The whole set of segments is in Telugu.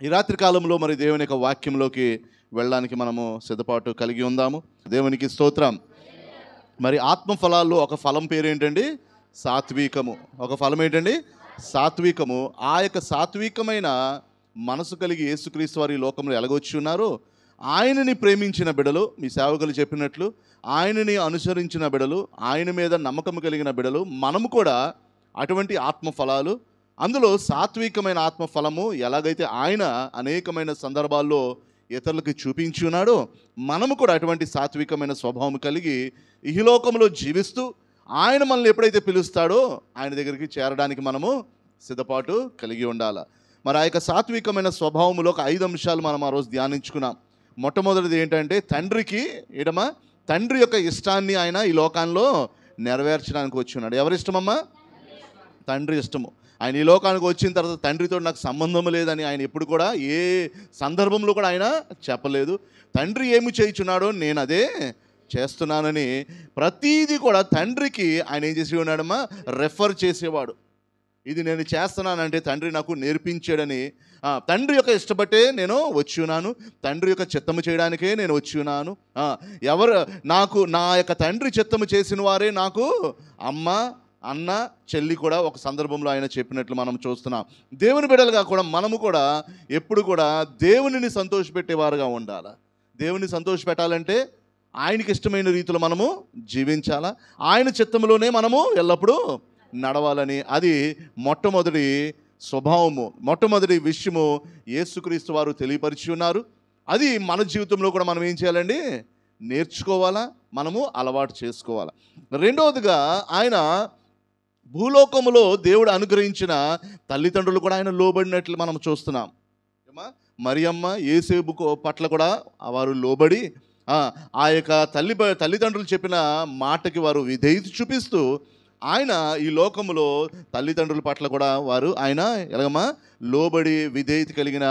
ఈ రాత్రి కాలంలో మరి దేవుని యొక్క వాక్యంలోకి వెళ్ళడానికి మనము సిద్ధపాటు కలిగి ఉందాము. దేవునికి స్తోత్రం. మరి ఆత్మఫలాల్లో ఒక ఫలం పేరు ఏంటండి? సాత్వికము. ఒక ఫలం ఏంటండి? సాత్వికము. ఆ యొక్క సాత్వికమైన మనసు కలిగి యేసుక్రీస్తు వారి లోకంలో ఎలాగొచ్చి ఉన్నారో, ఆయనని ప్రేమించిన బిడలు, మీ సేవకులు చెప్పినట్లు ఆయనని అనుసరించిన బిడలు, ఆయన మీద నమ్మకం కలిగిన బిడలు, మనము కూడా అటువంటి ఆత్మఫలాలు, అందులో సాత్వికమైన ఆత్మఫలము ఎలాగైతే ఆయన అనేకమైన సందర్భాల్లో ఇతరులకి చూపించి ఉన్నాడో, మనము కూడా అటువంటి సాత్వికమైన స్వభావం కలిగి ఇహలోకంలో జీవిస్తూ ఆయన మనల్ని ఎప్పుడైతే పిలుస్తాడో ఆయన దగ్గరికి చేరడానికి మనము సిద్ధపాటు కలిగి ఉండాలి. మరి ఆ యొక్క సాత్వికమైన స్వభావంలో ఒక 5 అంశాలు మనం ఆ రోజు ధ్యానించుకున్నాం. మొట్టమొదటిది ఏంటంటే తండ్రి యొక్క ఇష్టాన్ని ఆయన ఈ లోకంలో నెరవేర్చడానికి వచ్చి ఉన్నాడు. ఎవరి ఇష్టమమ్మా? తండ్రి ఇష్టము. ఆయన ఈ లోకానికి వచ్చిన తర్వాత తండ్రితో నాకు సంబంధం లేదని ఆయన ఎప్పుడు కూడా ఏ సందర్భంలో కూడా ఆయన చెప్పలేదు. తండ్రి ఏమి చేయుచున్నాడో నేను అదే చేస్తున్నానని ప్రతీది కూడా తండ్రికి ఆయన ఏం చేసి ఉన్నాడమ్మా? రెఫర్ చేసేవాడు. ఇది నేను చేస్తున్నానంటే తండ్రి నాకు నేర్పించాడని, తండ్రి యొక్క ఇష్టపట్టే నేను వచ్చి ఉన్నాను, తండ్రి యొక్క చిత్తము చేయడానికే నేను వచ్చి ఉన్నాను, నా యొక్క తండ్రి చిత్తము చేసిన వారే నాకు అమ్మ, అన్న, చెల్లి కూడా ఒక సందర్భంలో ఆయన చెప్పినట్లు మనం చూస్తున్నాం. దేవుని బిడ్డలుగా కూడా మనము కూడా ఎప్పుడు కూడా దేవునిని సంతోషపెట్టేవారుగా ఉండాలి. దేవుని సంతోషపెట్టాలంటే ఆయనకి ఇష్టమైన రీతిలో మనము జీవించాలా, ఆయన చిత్తంలోనే మనము ఎల్లప్పుడూ నడవాలని, అది మొట్టమొదటి స్వభావము, మొట్టమొదటి విషయము యేసుక్రీస్తు వారు తెలియపరిచి ఉన్నారు. అది మన జీవితంలో కూడా మనం ఏం చేయాలండి? నేర్చుకోవాలా, మనము అలవాటు చేసుకోవాలా. రెండవదిగా ఆయన భూలోకములో దేవుడు అనుగ్రహించిన తల్లిదండ్రులు కూడా ఆయన లోబడినట్లు మనం చూస్తున్నాం. మరియమ్మ యేసేపు పట్ల కూడా వారు లోబడి ఆ యొక్క తల్లిదండ్రులు చెప్పిన మాటకి వారు విధేయత చూపిస్తూ ఆయన ఈ లోకములో తల్లిదండ్రుల పట్ల కూడా ఆయన ఎలాగమ్మా లోబడి విధేయత కలిగిన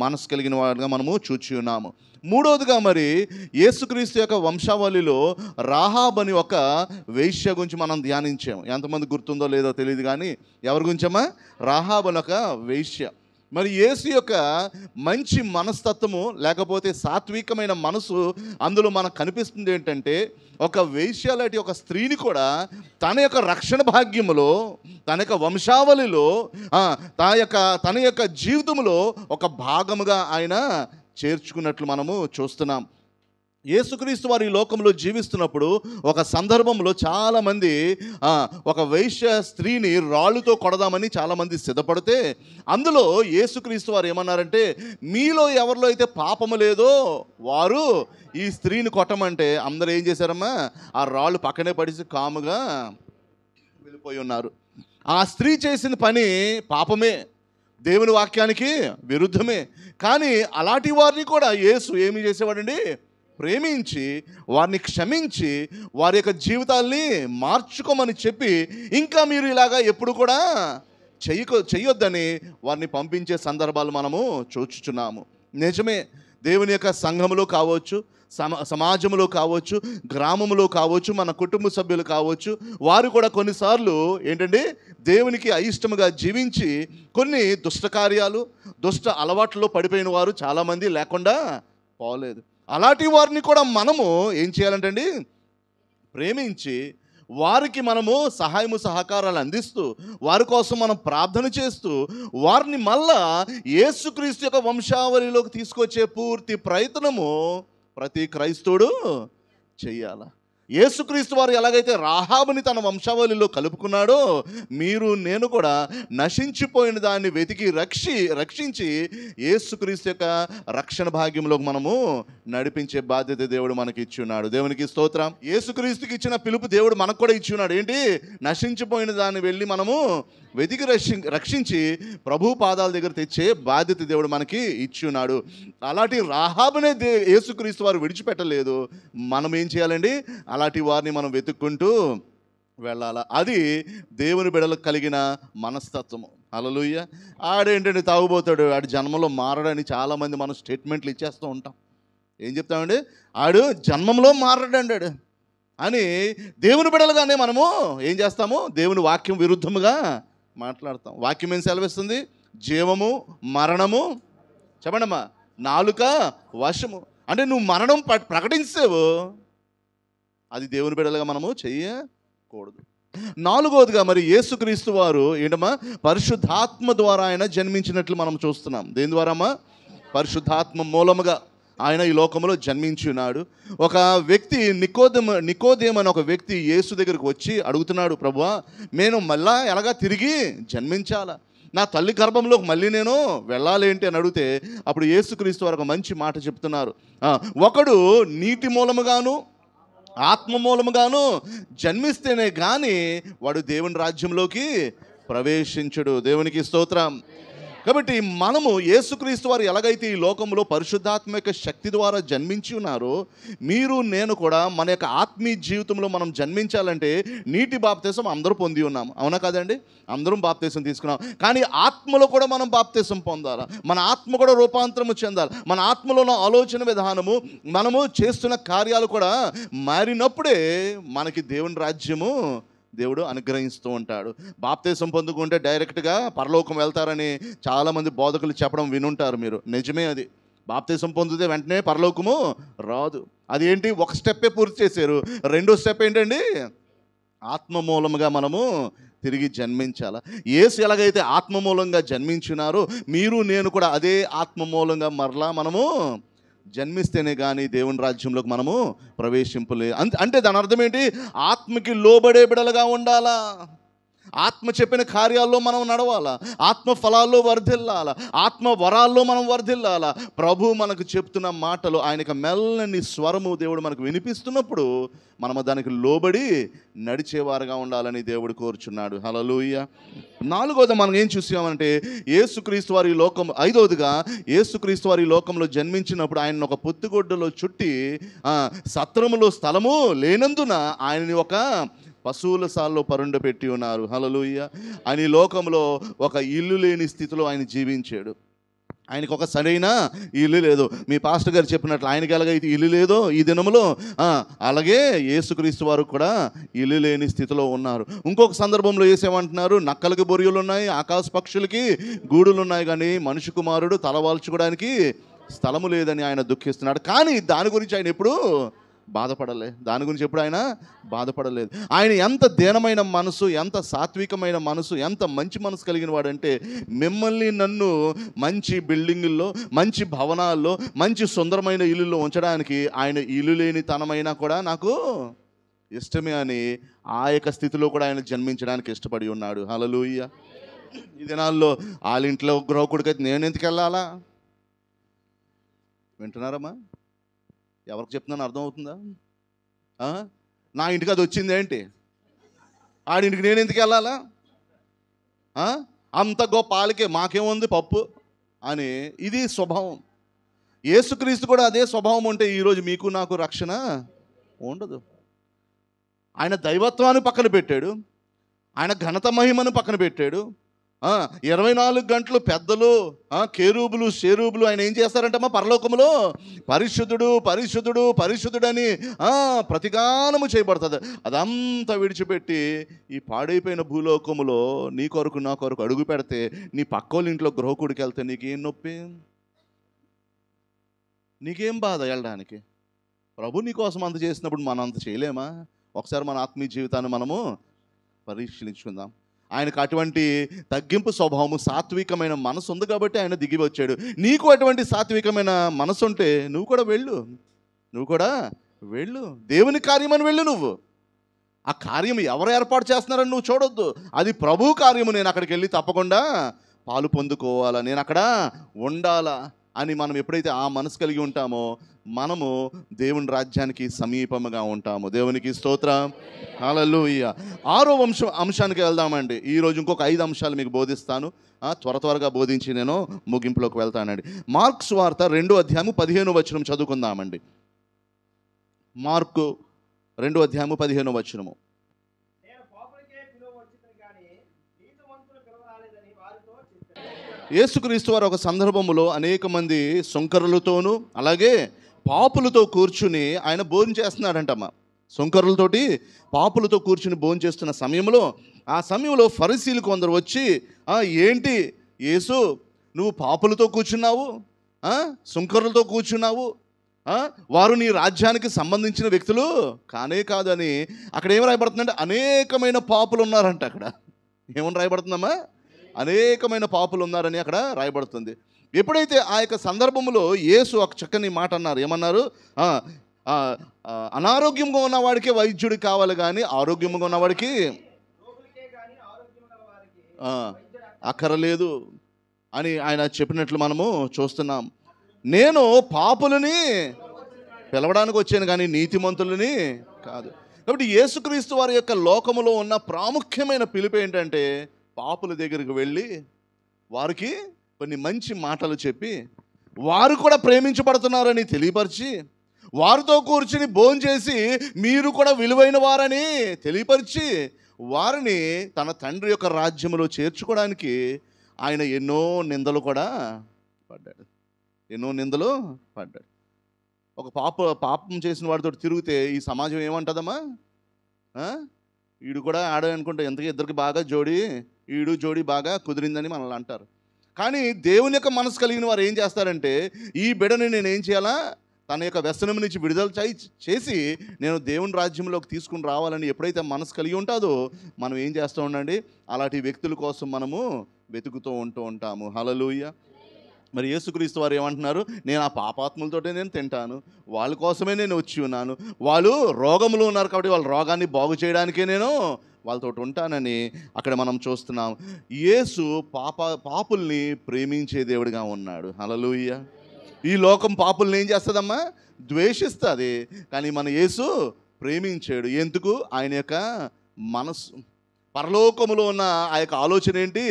మనసు కలిగిన వారుగా మనము చూచి ఉన్నాము. మూడవదిగా మరి యేసుక్రీస్తు యొక్క వంశావళిలో రాహాబ్ అని ఒక వేశ్య గురించి మనం ధ్యానించాము. ఎంతమంది గుర్తుందో లేదో తెలియదు కానీ ఎవరి గురించమ్మా? రాహాబ్ అని ఒక వేశ్య. మరి యేసు యొక్క మంచి మనస్తత్వము లేకపోతే సాత్వికమైన మనసు అందులో మనకు కనిపిస్తుంది ఏంటంటే, ఒక వేశ్య లాంటి ఒక స్త్రీని కూడా తన యొక్క రక్షణ భాగ్యములో, తన యొక్క వంశావళిలో, తన యొక్క జీవితంలో ఒక భాగముగా ఆయన చేర్చుకున్నట్లు మనము చూస్తున్నాం. యేసుక్రీస్తు వారు ఈ లోకంలో జీవిస్తున్నప్పుడు ఒక సందర్భంలో చాలామంది ఒక వైశ్య స్త్రీని రాళ్ళుతో కొడదామని చాలామంది సిద్ధపడితే, అందులో యేసుక్రీస్తు వారు ఏమన్నారంటే, మీలో ఎవరిలో అయితే పాపము లేదో వారు ఈ స్త్రీని కొట్టమంటే అందరూ ఏం చేశారమ్మా? ఆ రాళ్ళు పక్కనే పడిసి కాముగా వెళ్ళిపోయి ఉన్నారు. ఆ స్త్రీ చేసిన పని పాపమే, దేవుని వాక్యానికి విరుద్ధమే. కానీ అలాంటి వారిని కూడా యేసు ఏమి చేసేవాడండి? ప్రేమించి వారిని క్షమించి వారి యొక్క జీవితాల్ని మార్చుకోమని చెప్పి, ఇంకా మీరు ఇలాగా ఎప్పుడు కూడా చెయ్యొద్దని వారిని పంపించే సందర్భాలు మనము చూచుచున్నాము. నిజమే, దేవుని యొక్క సంఘములో కావచ్చు, సమాజంలో కావచ్చు, గ్రామంలో కావచ్చు, మన కుటుంబ సభ్యులు కావచ్చు, వారు కూడా కొన్నిసార్లు ఏంటంటే దేవునికి అయిష్టముగా జీవించి కొన్ని దుష్ట కార్యాలు, దుష్ట అలవాట్లలో పడిపోయిన వారు చాలామంది లేకుండా పోలేదు. అలాంటి వారిని కూడా మనము ఏం చేయాలంటండి? ప్రేమించి వారికి మనము సహాయము సహకారాలు అందిస్తూ, వారి కోసం మనం ప్రార్థన చేస్తూ, వారిని మళ్ళా యేసుక్రీస్తు యొక్క వంశావళిలోకి తీసుకొచ్చే పూర్తి ప్రయత్నము ప్రతి క్రైస్తవుడు చెయ్యాల. యేసుక్రీస్తు వారు ఎలాగైతే రాహాబుని తన వంశావళిలో కలుపుకున్నాడో, మీరు నేను కూడా నశించిపోయిన దాన్ని వెతికి రక్షించి యేసుక్రీస్తు యొక్క రక్షణ భాగ్యంలోకి మనము నడిపించే బాధ్యత దేవుడు మనకి ఇచ్చి ఉన్నాడు. దేవునికి స్తోత్రం. యేసుక్రీస్తుకి ఇచ్చిన పిలుపు దేవుడు మనకు కూడా ఇచ్చి ఉన్నాడు. ఏంటి? నశించిపోయిన దాన్ని వెళ్ళి మనము వెతికి రక్షించి ప్రభు పాదాల దగ్గర తెచ్చే బాధ్యత దేవుడు మనకి ఇచ్చి ఉన్నాడు. అలాంటి రాహాబునే యేసుక్రీస్తు వారు విడిచిపెట్టలేదు. మనం ఏం చేయాలండి? అలాంటి వారిని మనం వెతుక్కుంటూ వెళ్ళాలా. అది దేవుని బిడ్డలకు కలిగిన మనస్తత్వము. హల్లెలూయా. ఆడేంటంటే తాగుబోతాడు, ఆడి జన్మలో మారడని చాలామంది మనం స్టేట్మెంట్లు ఇచ్చేస్తూ ఉంటాం. ఏం చెప్తామండి? ఆడు జన్మంలో మారడాడు అని దేవుని బిడ్డలుగానే మనము ఏం చేస్తాము? దేవుని వాక్యం విరుద్ధముగా మాట్లాడతాం. వాక్యం ఏం సెలవిస్తుంది? జీవము మరణము చెప్పండమ్మా, నాలుక వశము. అంటే నువ్వు మరణం ప్రకటించావు, అది దేవుని బిడ్డలుగా మనము చెయ్యకూడదు. నాలుగవదిగా మరి యేసుక్రీస్తు వారు ఏంటమ్మా, పరిశుద్ధాత్మ ద్వారా ఆయన జన్మించినట్లు మనం చూస్తున్నాం. దేని ద్వారా అమ్మా? పరిశుద్ధాత్మ మూలముగా ఆయన ఈ లోకంలో జన్మించి ఉన్నాడు. ఒక వ్యక్తి నికోదేము అనే ఒక వ్యక్తి యేసు దగ్గరికి వచ్చి అడుగుతున్నాడు, ప్రభువా నేను మళ్ళా ఎలాగా తిరిగి జన్మించాలా, నా తల్లి గర్భంలోకి మళ్ళీ నేను వెళ్ళాలి ఏంటి అని అడిగితే, అప్పుడు యేసుక్రీస్తు వారు ఒక మంచి మాట చెప్తున్నారు. ఒకడు నీటి మూలముగాను ఆత్మ మూలముగాను జన్మిస్తేనే కానీ వాడు దేవుని రాజ్యంలోకి ప్రవేశించడు. దేవునికి స్తోత్రం. కాబట్టి మనము యేసుక్రీస్తు వారు ఎలాగైతే ఈ లోకంలో పరిశుద్ధాత్మ యొక్క శక్తి ద్వారా జన్మించి ఉన్నారో, మీరు నేను కూడా మన యొక్క ఆత్మీయ జీవితంలో మనం జన్మించాలంటే నీటి బాప్తీసం అందరూ పొంది ఉన్నాం, అవునా కాదండి? అందరం బాప్తీసం తీసుకున్నాం. కానీ ఆత్మలో కూడా మనం బాప్తీసం పొందాలి. మన ఆత్మ కూడా రూపాంతరము చెందాలి. మన ఆత్మలో ఉన్న ఆలోచన విధానము, మనము చేస్తున్న కార్యాలు కూడా మారినప్పుడే మనకి దేవుని రాజ్యము దేవుడు అనుగ్రహిస్తూ ఉంటాడు. బాప్తీసం పొందుకుంటే డైరెక్ట్గా పరలోకం వెళ్తారని చాలామంది బోధకులు చెప్పడం వినుంటారు మీరు. నిజమే, అది బాప్తీసం పొందితే వెంటనే పరలోకము రాదు. అది ఏంటి, ఒక స్టెప్పే పూర్తి చేశారు. రెండో స్టెప్ ఏంటండి, ఆత్మ మూలముగా మనము తిరిగి జన్మించాల. యేసు ఎలాగైతే ఆత్మ మూలంగా జన్మించినారో, మీరు నేను కూడా అదే ఆత్మ మూలంగా మరలా మనము జన్మిస్తేనే కానీ దేవుని రాజ్యంలోకి మనము ప్రవేశింపలే. అంటే దాని అర్థం ఏంటి, ఆత్మకి లోబడే బిడలుగా ఉండాలా, ఆత్మ చెప్పిన కార్యాల్లో మనం నడవాలా, ఆత్మ ఫలాల్లో వర్ధిల్లాలా, ఆత్మ వరాల్లో మనం వర్ధిల్లాలా. ప్రభు మనకు చెప్తున్న మాటలు, ఆయనకు మెల్లని స్వరము దేవుడు మనకు వినిపిస్తున్నప్పుడు మనము దానికి లోబడి నడిచేవారుగా ఉండాలని దేవుడు కోరుచున్నాడు. హల్లెలూయా. నాలుగోది మనం ఏం చూసామంటే, యేసుక్రీస్తు వారి లోకం, ఐదవదిగా యేసుక్రీస్తు వారి లోకంలో జన్మించినప్పుడు ఆయన ఒక పొత్తిగొడ్డలో చుట్టి సత్రములో స్థలము లేనందున ఆయనని ఒక పశువుల సాల్లో పరుండ పెట్టి ఉన్నారు. హల్లెలూయా. ఆయన ఈ లోకంలో ఒక ఇల్లు లేని స్థితిలో ఆయన జీవించాడు. ఆయనకు ఒక సరైన ఇల్లు లేదు. మీ పాస్టర్ గారు చెప్పినట్లు ఆయనకి ఎలాగైతే ఇల్లు లేదో ఈ దినములో, అలాగే యేసుక్రీస్తు వారు కూడా ఇల్లు లేని స్థితిలో ఉన్నారు. ఇంకొక సందర్భంలో ఏసేమంటున్నారు, నక్కలకి బొరియలు ఉన్నాయి, ఆకాశ పక్షులకి గూడులు ఉన్నాయి, కానీ మనిషి కుమారుడు తలవాల్చుకోవడానికి స్థలము లేదని ఆయన దుఃఖిస్తున్నాడు. కానీ దాని గురించి ఆయన ఎప్పుడు బాధపడలేదు. దాని గురించి ఎప్పుడు ఆయన బాధపడలేదు. ఆయన ఎంత దీనమైన మనసు, ఎంత సాత్వికమైన మనసు, ఎంత మంచి మనసు కలిగిన వాడంటే, మిమ్మల్ని నన్ను మంచి బిల్డింగుల్లో, మంచి భవనాల్లో, మంచి సుందరమైన ఇల్లుల్లో ఉంచడానికి ఆయన ఇల్లు లేని తనమైనా కూడా నాకు ఇష్టమే అని ఆ యొక్క స్థితిలో కూడా ఆయన జన్మించడానికి ఇష్టపడి ఉన్నాడు. హల్లెలూయా. ఈ దినాల్లో వాళ్ళ ఇంట్లో గృహకుడికైతే నేను ఎందుకు వెళ్ళాలా? వింటున్నారమ్మా? ఎవరికి చెప్తున్నాను అర్థమవుతుందా? నా ఇంటికి అది వచ్చింది ఏంటి, ఆడింటికి నేను ఎందుకు వెళ్ళాలా? అంత గొప్ప ఆళ్ళకే మాకేముంది పప్పు అని, ఇది స్వభావం. యేసుక్రీస్తు కూడా అదే స్వభావం ఉంటే ఈరోజు మీకు నాకు రక్షణ ఉండదు. ఆయన దైవత్వాన్ని పక్కన పెట్టాడు, ఆయన ఘనత మహిమను పక్కన పెట్టాడు. 24 గంటలు పెద్దలు, కేరూబులు షేరూబులు ఆయన ఏం చేస్తారంటమ్మా పరలోకములో, పరిశుద్ధుడు పరిశుద్ధుడు పరిశుద్ధుడని ప్రతిగానము చేయబడుతుంది. అదంతా విడిచిపెట్టి ఈ పాడైపోయిన భూలోకములో నీ కొరకు నా కొరకు అడుగు పెడితే, నీ పక్కోళ్ళ ఇంట్లో గృహకుడికి వెళ్తే నీకేం నొప్పి, నీకేం బాధ వెళ్ళడానికి? ప్రభు నీ కోసం అంత చేసినప్పుడు మనం అంత చేయలేమా? ఒకసారి మన ఆత్మీయ జీవితాన్ని మనము పరీక్షించుకుందాం. ఆయనకు అటువంటి తగ్గింపు స్వభావము, సాత్వికమైన మనసు ఉంది కాబట్టి ఆయన దిగి వచ్చాడు. నీకు అటువంటి సాత్వికమైన మనసు ఉంటే నువ్వు కూడా వెళ్ళు, దేవుని కార్యమని వెళ్ళు. నువ్వు ఆ కార్యం ఎవరు ఏర్పాటు చేస్తున్నారని నువ్వు చూడొద్దు, అది ప్రభు కార్యము. నేను అక్కడికి వెళ్ళి తప్పకుండా పాలు పొందుకోవాలా, నేను అక్కడ ఉండాలా అని మనం ఎప్పుడైతే ఆ మనసు కలిగి ఉంటామో, మనము దేవుని రాజ్యానికి సమీపముగా ఉంటాము. దేవునికి స్తోత్రం. హల్లెలూయా. 6వ అంశానికి వెళ్దామండి. ఈరోజు ఇంకొక 5 అంశాలు మీకు బోధిస్తాను. త్వరగా బోధించి నేను ముగింపులోకి వెళ్తానండి. మార్కు సువార్త 2వ అధ్యాయము 15వ వచనం చదువుకుందామండి. మార్కు 2వ అధ్యాయము 15వ వచనము. యేసుక్రీస్తు వారు ఒక సందర్భములో అనేక మంది సుంకరులతోనూ అలాగే పాపులతో కూర్చుని ఆయన భోజనం చేస్తున్నాడంటమ్మా. సుంకరులతోటి పాపులతో కూర్చుని భోజనం చేస్తున్న సమయంలో, ఆ సమయంలో ఫరిసీలు కొందరు వచ్చి, ఏంటి యేసు నువ్వు పాపులతో కూర్చున్నావు, సుంకరులతో కూర్చున్నావు, వారు నీ రాజ్యానికి సంబంధించిన వ్యక్తులు కానే కాదని అక్కడ ఏం రాయబడుతుందంటే అనేకమైన పాపులు ఉన్నారంట. అక్కడ ఏమని రాయబడుతుందమ్మా? అనేకమైన పాపులు ఉన్నారని అక్కడ రాయబడుతుంది. ఎప్పుడైతే ఆ యొక్క సందర్భంలో యేసు ఒక చక్కని మాట అన్నారు. ఏమన్నారు? అనారోగ్యంగా ఉన్నవాడికి వైద్యుడు కావాలి, కానీ ఆరోగ్యంగా ఉన్నవాడికి అక్కరలేదు అని ఆయన చెప్పినట్లు మనము చూస్తున్నాం. నేను పాపులని పిలవడానికి వచ్చాను కానీ నీతిమంతులని కాదు. కాబట్టి యేసుక్రీస్తు వారి యొక్క లోకములో ఉన్న ప్రాముఖ్యమైన పిలుపు ఏంటంటే పాపుల దగ్గరికి వెళ్ళి వారికి కొన్ని మంచి మాటలు చెప్పి వారు కూడా ప్రేమించబడుతున్నారని తెలియపరిచి వారితో కూర్చుని భోంచేసి మీరు కూడా విలువైన వారని తెలియపరిచి వారిని తన తండ్రి యొక్క రాజ్యంలో చేర్చుకోవడానికి ఆయన ఎన్నో నిందలు కూడా పడ్డాడు. ఎన్నో నిందలు పడ్డాడు. ఒక పాపం చేసిన వాడితో తిరిగితే ఈ సమాజం ఏమంటుందమ్మా? ఈడు కూడా ఆడాలనుకుంటే ఎంతకీ ఇద్దరికి బాగా ఈడు జోడి బాగా కుదిరిందని మనల్ని అంటారు. కానీ దేవుని యొక్క మనసు కలిగిన వారు ఏం చేస్తారంటే ఈ బిడ్డని నేనేం చేయాలా, తన యొక్క వ్యసనం నుంచి విడుదల చేసి నేను దేవుని రాజ్యంలోకి తీసుకుని రావాలని ఎప్పుడైతే మనసు కలిగి ఉంటుందో మనం ఏం చేస్తూ ఉండండి, అలాంటి వ్యక్తుల కోసం మనము వెతుకుతూ ఉంటాము. హల్లెలూయా. మరి యేసుక్రీస్తు వారు ఏమంటున్నారు? నేను ఆ పాపాత్ములతోటే నేను తింటాను, వాళ్ళ కోసమే నేను వచ్చి ఉన్నాను, వాళ్ళు రోగములు ఉన్నారు కాబట్టి వాళ్ళ రోగాన్ని బాగు చేయడానికే నేను వాళ్ళతో ఉంటానని అక్కడ మనం చూస్తున్నాం. యేసు పాపుల్ని ప్రేమించే దేవుడిగా ఉన్నాడు. హల్లెలూయా. ఈ లోకం పాపుల్ని ఏం చేస్తుందమ్మా? ద్వేషిస్తుంది. కానీ మన యేసు ప్రేమించాడు. ఎందుకు? ఆయన యొక్క మనసు. పరలోకములో ఉన్న ఆ యొక్క ఆలోచన ఏంటి?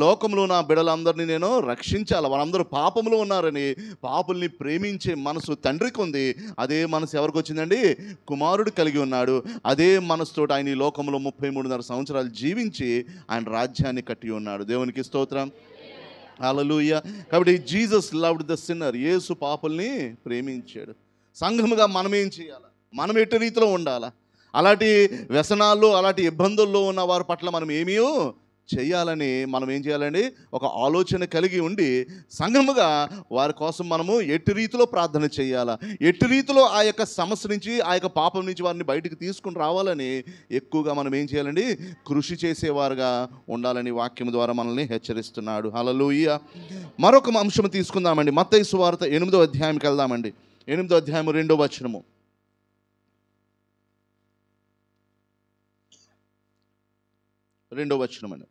లోకంలో ఉన్న బిడ్డలందరినీ నేను రక్షించాలి, వాళ్ళందరూ పాపంలో ఉన్నారని పాపుల్ని ప్రేమించే మనసు తండ్రికి ఉంది. అదే మనసు ఎవరికి వచ్చిందండి? కుమారుడు కలిగి ఉన్నాడు. అదే మనసుతో ఆయన ఈ లోకంలో 33.5 సంవత్సరాలు జీవించి ఆయన రాజ్యాన్ని కట్టి ఉన్నాడు. దేవునికి స్తోత్రం. హల్లెలూయా. కాబట్టి జీసస్ లవ్డ్ ద సిన్నర్. యేసు పాపుల్ని ప్రేమించాడు. సంఘముగా మనం ఏం చేయాలి? మనం ఎట్టి రీతిలో ఉండాలా? అలాంటి వ్యసనాల్లో అలాంటి ఇబ్బందుల్లో ఉన్న వారి పట్ల మనం ఏమీ చేయాలని మనం ఏం చేయాలండి? ఒక ఆలోచన కలిగి ఉండి సంఘముగా వారి కోసం మనము ఎట్టి రీతిలో ప్రార్థన చేయాలా, ఎట్టి రీతిలో ఆ యొక్క సమస్య నుంచి ఆ యొక్క పాపం నుంచి వారిని బయటికి తీసుకుని రావాలని ఎక్కువగా మనం ఏం చేయాలండి? కృషి చేసేవారుగా ఉండాలని వాక్యం ద్వారా మనల్ని హెచ్చరిస్తున్నాడు. హల్లెలూయా. మరొక అంశం తీసుకుందామండి. మత్తయి సువార్త 8వ అధ్యాయంకి వెళ్దామండి. 8వ అధ్యాయం 2వ వచనము. 2వ వచనం అని.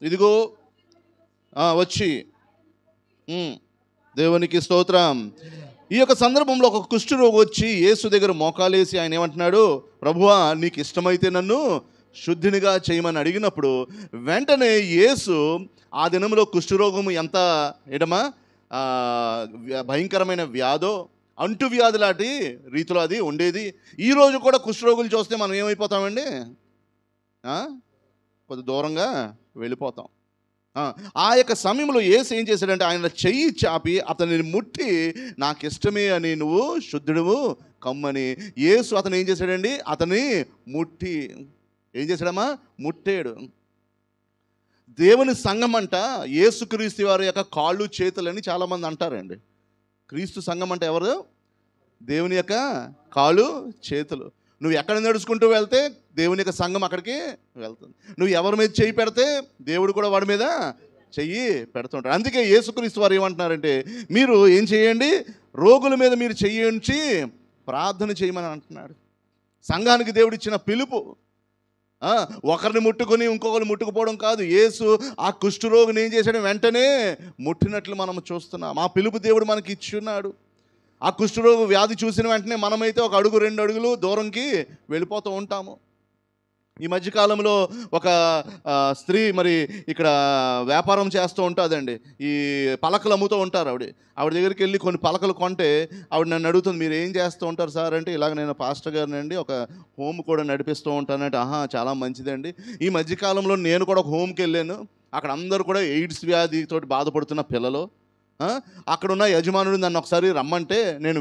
ఇదిగో వచ్చి దేవునికి స్తోత్రం. ఈ యొక్క సందర్భంలో ఒక కుష్ఠరోగి వచ్చి యేసు దగ్గర మోకాలేసి ఆయన ఏమంటున్నాడు? ప్రభువా, నీకు ఇష్టమైతే నన్ను శుద్ధినిగా చేయమని అడిగినప్పుడు వెంటనే యేసు ఆ దినంలో కుష్ఠరోగం ఎంత ఎడమా భయంకరమైన వ్యాధో, అంటువ్యాధి లాంటి రీతిలో అది ఉండేది. ఈరోజు కూడా కుష్ఠరోగులు చూస్తే మనం ఏమైపోతామండి? కొద్ది దూరంగా వెళ్ళిపోతాం. ఆ యొక్క సమయంలో యేసు ఏం చేశాడంటే ఆయన చెయ్యి చాపి అతనిని ముట్టి నాకు ఇష్టమే అని నువ్వు శుద్ధుడువు కమ్మని యేసు అతను ఏం చేశాడండి? అతని ముట్టి ఏం చేశాడమ్మా? ముట్టాడు. దేవుని సంఘం అంట యేసుక్రీస్తు వారి యొక్క కాళ్ళు చేతులని చాలామంది అంటారండి. క్రీస్తు సంఘం అంటే ఎవరు? దేవుని యొక్క కాళ్ళు చేతులు. నువ్వు ఎక్కడ నడుచుకుంటూ వెళ్తే దేవుని యొక్క సంఘం అక్కడికి వెళ్తుంది. నువ్వు ఎవరి మీద చెయ్యి పెడితే దేవుడు కూడా వాడి మీద చెయ్యి పెడుతుంటాడు. అందుకే యేసుక్రీస్తు వారు ఏమంటున్నారంటే మీరు ఏం చేయండి? రోగుల మీద మీరు చెయ్యి ఉంచి ప్రార్థన చేయమని అంటున్నాడు. సంఘానికి దేవుడు ఇచ్చిన పిలుపు ఒకరిని ముట్టుకొని ఇంకొకరు ముట్టుకుపోవడం కాదు. యేసు ఆ కుష్ఠరోగిని ఏం చేశాడు? వెంటనే ముట్టినట్లు మనం చూస్తున్నాం. ఆ పిలుపు దేవుడు మనకి ఇచ్చి ఉన్నాడు. ఆ కుష్ఠరోగ వ్యాధి చూసిన వెంటనే మనమైతే ఒక అడుగు 2 అడుగులు దూరంకి వెళ్ళిపోతూ ఉంటాము. ఈ మధ్యకాలంలో ఒక స్త్రీ మరి ఇక్కడ వ్యాపారం చేస్తూ ఉంటుందండి. ఈ పలకలు అమ్ముతూ ఉంటారు. ఆవిడ దగ్గరికి వెళ్ళి కొన్ని పలకలు కొంటే ఆవిడ నన్ను అడుగుతుంది, మీరు ఏం చేస్తూ ఉంటారు సార్ అంటే, ఇలాగ నేను పాస్టర్ గారిని అండి, ఒక హోమ్ కూడా నడిపిస్తూ ఉంటానంటే, చాలా మంచిదండి. ఈ మధ్యకాలంలో నేను కూడా ఒక హోమ్కి వెళ్ళాను. అక్కడ అందరూ కూడా ఎయిడ్స్ వ్యాధితో బాధపడుతున్న పిల్లలు. అక్కడున్న యజమానుడు నన్ను ఒకసారి రమ్మంటే నేను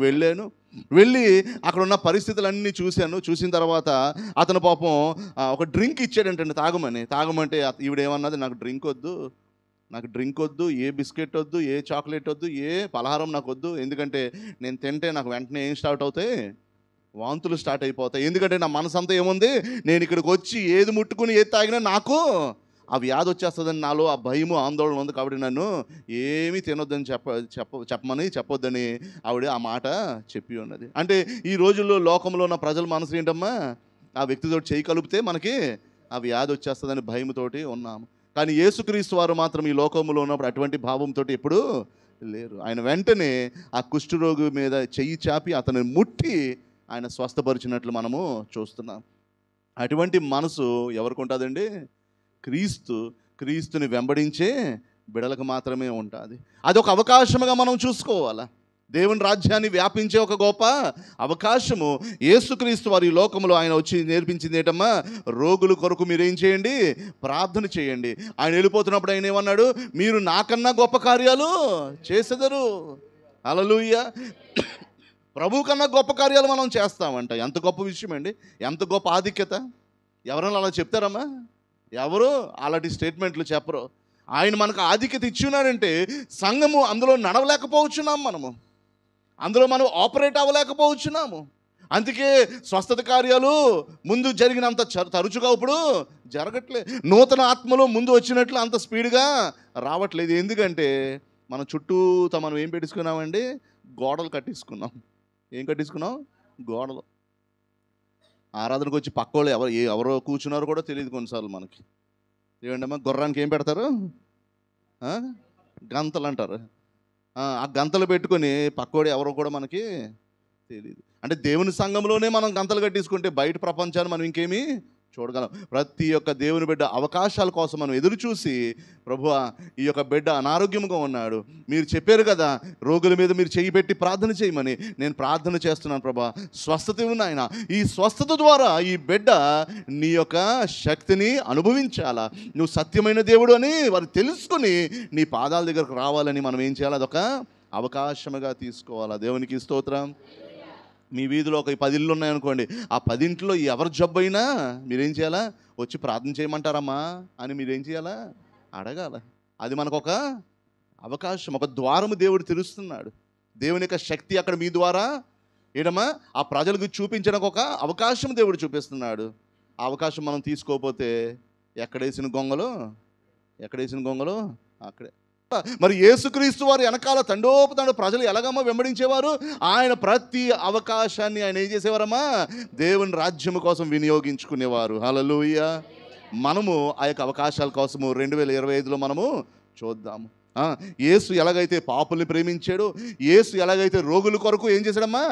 వెళ్ళి అక్కడున్న పరిస్థితులన్నీ చూశాను. చూసిన తర్వాత అతను పాపం ఒక డ్రింక్ ఇచ్చాడంటండి తాగమంటే ఈవిడేమన్నది, నాకు డ్రింక్ వద్దు, నాకు డ్రింక్ వద్దు, ఏ బిస్కెట్ వద్దు, ఏ చాక్లెట్ వద్దు, ఏ పలహారం నాకు వద్దు. ఎందుకంటే నేను తింటే నాకు వెంటనే ఏం స్టార్ట్ అవుతాయి? వాంతులు స్టార్ట్ అయిపోతాయి. ఎందుకంటే నా మనసు అంతా ఏముంది, నేను ఇక్కడికి వచ్చి ఏది ముట్టుకుని ఏది తాగినా నాకు ఆ వ్యాధి వచ్చేస్తుందని నాలో ఆ భయము ఆందోళన ఉంది. కాబట్టి నన్ను ఏమీ తినొద్దని చెప్పొద్దని ఆవిడ ఆ మాట చెప్పి ఉన్నది. అంటే ఈ రోజుల్లో లోకంలో ఉన్న ప్రజల మనసు ఏంటమ్మా, ఆ వ్యక్తితో చేయి కలిపితే మనకి ఆ వ్యాధి వచ్చేస్తుందని భయంతోటి ఉన్నాము. కానీ యేసుక్రీస్తు వారు మాత్రం ఈ లోకంలో ఉన్నప్పుడు అటువంటి భావంతో ఎప్పుడూ లేరు. ఆయన వెంటనే ఆ కుష్ఠరోగి మీద చెయ్యి చాపి అతన్ని ముట్టి ఆయన స్వస్థపరిచినట్లు మనము చూస్తున్నాం. అటువంటి మనసు ఎవరికి ఉంటుందండి? క్రీస్తుని వెంబడించే బిడలకు మాత్రమే ఉంటుంది. అదొక అవకాశముగా మనం చూసుకోవాలా. దేవుని రాజ్యాన్ని వ్యాపించే ఒక గొప్ప అవకాశము యేసుక్రీస్తు వారి ఈ లోకంలో ఆయన వచ్చి నేర్పించింది ఏంటమ్మా, రోగుల కొరకు మీరేం చేయండి? ప్రార్థన చేయండి. ఆయన వెళ్ళిపోతున్నప్పుడు ఆయన ఏమన్నాడు? మీరు నాకన్నా గొప్ప కార్యాలు చేసెదరు. హల్లెలూయా. ప్రభు కన్నా గొప్ప కార్యాలు మనం చేస్తామంట. ఎంత గొప్ప విషయం అండి, ఎంత గొప్ప ఆధిక్యత. ఎవరైనా అలా చెప్తారమ్మా? ఎవరు అలాంటి స్టేట్మెంట్లు చెప్పరు. ఆయన మనకు ఆధిక్యత ఇచ్చున్నాడంటే సంఘము అందులో నడవలేకపోవచ్చున్నాము, అందులో మనం ఆపరేట్ అవ్వలేకపోవచ్చున్నాము. అందుకే స్వస్థత కార్యాలు ముందు జరిగినంత తరచుగా ఇప్పుడు జరగట్లేదు. నూతన ఆత్మలో ముందు వచ్చినట్లు అంత స్పీడ్గా రావట్లేదు. ఎందుకంటే మన చుట్టూతో మనం ఏం పెట్టించుకున్నామండి? గోడలు కట్టించుకున్నాం. ఏం కట్టించుకున్నాం? గోడలు. ఆరాధనకు వచ్చి పక్కోళ్ళు ఎవరో కూర్చున్నారో కూడా తెలియదు కొన్నిసార్లు మనకి. ఏమండమ్మా, గుర్రానికి ఏం పెడతారు? గంతలు అంటారు. ఆ గంతలు పెట్టుకొని పక్కోడు ఎవరో కూడా మనకి తెలియదు. అంటే దేవుని సంఘంలోనే మనం గంతలు కట్టించుకుంటే బయట ప్రపంచాన్ని మనం ఇంకేమీ చూడగలం. ప్రతి ఒక్క దేవుని బిడ్డ అవకాశాల కోసం మనం ఎదురు చూసి, ప్రభువా ఈ యొక్క బిడ్డ అనారోగ్యంగా ఉన్నాడు, మీరు చెప్పారు కదా రోగుల మీద మీరు చెయ్యి పెట్టి ప్రార్థన చేయమని, నేను ప్రార్థన చేస్తున్నాను ప్రభా, స్వస్థత ఇవ్వు నాయనా. ఈ స్వస్థత ద్వారా ఈ బిడ్డ నీ యొక్క శక్తిని అనుభవించాలా, నువ్వు సత్యమైన దేవుడు అని వారు తెలుసుకొని నీ పాదాల దగ్గరకు రావాలని మనం ఏం చేయాలి? అదొక అవకాశముగా తీసుకోవాలా. దేవునికి స్తోత్రం. మీ వీధిలో ఒక 10 ఇళ్ళు ఉన్నాయనుకోండి, ఆ 10 ఇంట్లో ఎవరు జబ్బైనా మీరేం చేయాలా? వచ్చి ప్రార్థన చేయమంటారమ్మా అని మీరేం చేయాలా? అడగాల. అది మనకు ఒక అవకాశం, ఒక ద్వారము దేవుడు తెరుస్తున్నాడు. దేవుని యొక్క శక్తి అక్కడ మీ ద్వారా ఏడమ్మా ఆ ప్రజలకు చూపించడానికి ఒక అవకాశం దేవుడు చూపిస్తున్నాడు. ఆ అవకాశం మనం తీసుకోకపోతే ఎక్కడేసిన గొంగలు అక్కడే. మరి యేసుక్రీస్తు వారు వెనకాల తండోపతండు ప్రజలు ఎలాగమ్మా వెంబడించేవారు? ఆయన ప్రతి అవకాశాన్ని ఆయన ఏం చేసేవారమ్మా? దేవుని రాజ్యము కోసం వినియోగించుకునేవారు. హల్లెలూయా. మనము ఆ యొక్క అవకాశాల కోసము 2025లో మనము చూద్దాము. యేసు ఎలాగైతే పాపుల్ని ప్రేమించాడో, యేసు ఎలాగైతే రోగుల కొరకు ఏం చేశాడమ్మా?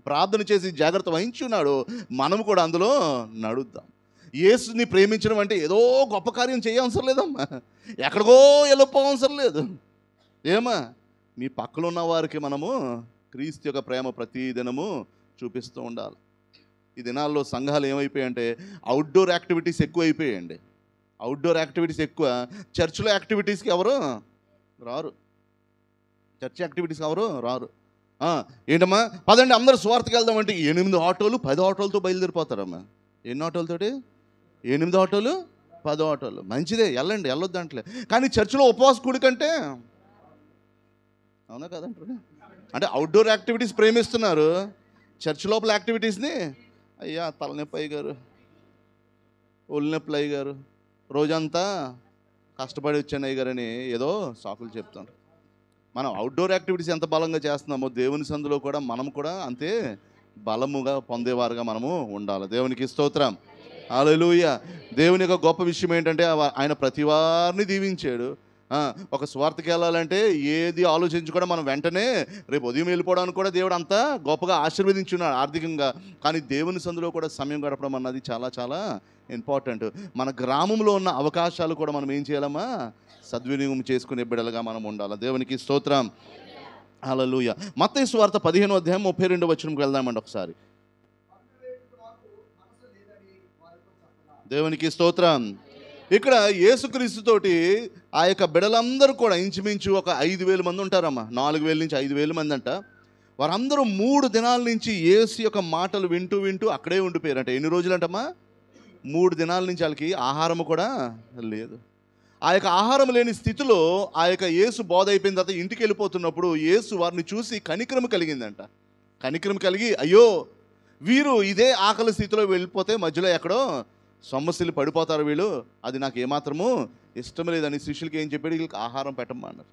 ప్రార్థన చేసి జాగ్రత్త వహించున్నాడో, మనము కూడా అందులో నడుద్దాం. యేసుని ప్రేమించడం అంటే ఏదో గొప్ప కార్యం చేయవసరం లేదమ్మా, ఎక్కడికో వెళ్ళిపోవసరం లేదు. ఏమా మీ పక్కన ఉన్న వారికి మనము క్రీస్తు యొక్క ప్రేమ ప్రతిదినము చూపిస్తూ ఉండాలి. ఈ దినాల్లో సంఘాలు ఏమైపోయాయంటే అవుట్డోర్ యాక్టివిటీస్ ఎక్కువ అయిపోయాయండి. అవుట్డోర్ యాక్టివిటీస్ ఎక్కువ. చర్చ్లో యాక్టివిటీస్కి ఎవరు రారు. చర్చ్ యాక్టివిటీస్కి ఎవరు రారు. ఏంటమ్మా పదండి అందరూ సువార్తకి వెళ్దామంటే 8 ఆటోలు 10 ఆటోలతో బయలుదేరిపోతారమ్మా. ఎన్ని ఆటోలతోటి? 8 ఆటోలు 10 ఆటోలు. మంచిదే, వెళ్ళొద్దు అంటలే. కానీ చర్చిలో ఉపవాస కూడికంటే అవునా కదంటారు? అంటే అవుట్డోర్ యాక్టివిటీస్ ప్రేమిస్తున్నారు, చర్చ్ లోపల యాక్టివిటీస్ని అయ్యా తలనొప్పి అయ్యారు, ఒళ్ళనొప్పులు అయ్యారు, రోజంతా కష్టపడి వచ్చాను అయ్యారు అని ఏదో సాకులు చెప్తాను. మనం అవుట్డోర్ యాక్టివిటీస్ ఎంత బలంగా చేస్తున్నామో దేవుని సందులో కూడా మనం కూడా అంతే బలముగా పొందేవారుగా మనము ఉండాలి. దేవునికి స్తోత్రం. హల్లెలూయా. దేవుని యొక్క గొప్ప విషయం ఏంటంటే ఆయన ప్రతి వారిని దీవించాడు. ఒక స్వార్థకి వెళ్ళాలంటే ఏది ఆలోచించుకోవడం మనం వెంటనే రేపు ఉదయం వెళ్ళిపోవడానికి కూడా దేవుడు అంతా గొప్పగా ఆశీర్వదించున్నాడు ఆర్థికంగా. కానీ దేవుని సందులో కూడా సమయం గడపడం అన్నది చాలా చాలా ఇంపార్టెంట్. మన గ్రామంలో ఉన్న అవకాశాలు కూడా మనం ఏం చేయాలమ్మా? సద్వినియోగం చేసుకునే బిడ్డలుగా మనం ఉండాలి. దేవునికి స్తోత్రం. హల్లెలూయా. మత్తయి సువార్త 15వ అధ్యాయం 32వ వచనంకి వెళ్దామండి ఒకసారి. దేవునికి స్తోత్రం. ఇక్కడ యేసుక్రీస్తుతోటి ఆ యొక్క బిడలందరూ కూడా ఇంచుమించు ఒక 5,000 మంది ఉంటారమ్మా. 4,000 నుంచి 5,000 మంది అంట. వారందరూ 3 దినాల నుంచి యేసు యొక్క మాటలు వింటూ అక్కడే ఉండిపోయారంట. ఎన్ని రోజులు అంటమ్మా? 3 దినాల నుంచి వాళ్ళకి ఆహారం కూడా లేదు. ఆ యొక్క ఆహారం లేని స్థితిలో ఆ యొక్క యేసు బోధ అయిపోయిన తర్వాత ఇంటికి వెళ్ళిపోతున్నప్పుడు యేసు వారిని చూసి కనికరం కలిగిందంట. కనికరం కలిగి, అయ్యో వీరు ఇదే ఆకలి స్థితిలో వెళ్ళిపోతే మధ్యలో ఎక్కడో సొమ్మసిల్లి పడిపోతారు వీళ్ళు, అది నాకు ఏమాత్రము ఇష్టం లేదని శిష్యులకి ఏం చెప్పాడు, వీళ్ళకి ఆహారం పెట్టమన్నారు.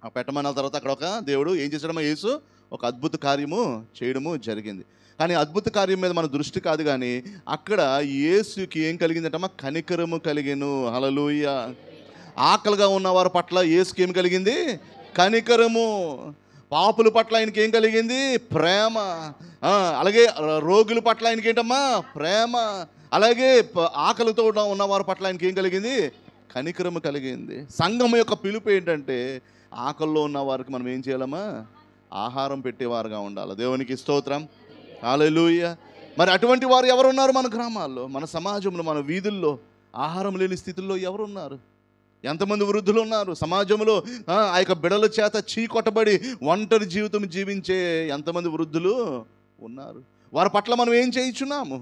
ఆ పెట్టమన్న తర్వాత అక్కడ ఒక దేవుడు ఏం చేశాడమ్మా, యేసు ఒక అద్భుత కార్యము చేయడము జరిగింది. కానీ అద్భుత కార్యం మీద మన దృష్టి కాదు, కానీ అక్కడ యేసుకి ఏం కలిగిందంటమ్మా, కనికరము కలిగెను. హల్లెలూయా. ఆకలిగా ఉన్నవారి పట్ల యేసుకి ఏం కలిగింది, కనికరము. పాపుల పట్ల ఆయనకి ఏం కలిగింది, ప్రేమ. అలాగే రోగుల పట్ల ఆయనకి ఏంటమ్మా, ప్రేమ. అలాగే ఆకలితో ఉన్న వారి పట్ల ఆయనకి ఏం కలిగింది, కనికరము కలిగింది. సంఘం యొక్క పిలుపు ఏంటంటే ఆకల్లో ఉన్న వారికి మనం ఏం చేయాలమ్మా, ఆహారం పెట్టేవారుగా ఉండాలి. దేవునికి స్తోత్రం. హల్లెలూయా. మరి అటువంటి వారు ఎవరున్నారు మన గ్రామాల్లో, మన సమాజంలో, మన వీధుల్లో ఆహారం లేని స్థితుల్లో ఎవరున్నారు? ఎంతమంది వృద్ధులు ఉన్నారు సమాజంలో? ఆ యొక్క బిడల చేత చీకొట్టబడి ఒంటరి జీవితం జీవించే ఎంతమంది వృద్ధులు ఉన్నారు? వారి పట్ల మనం ఏం చేయించున్నాము?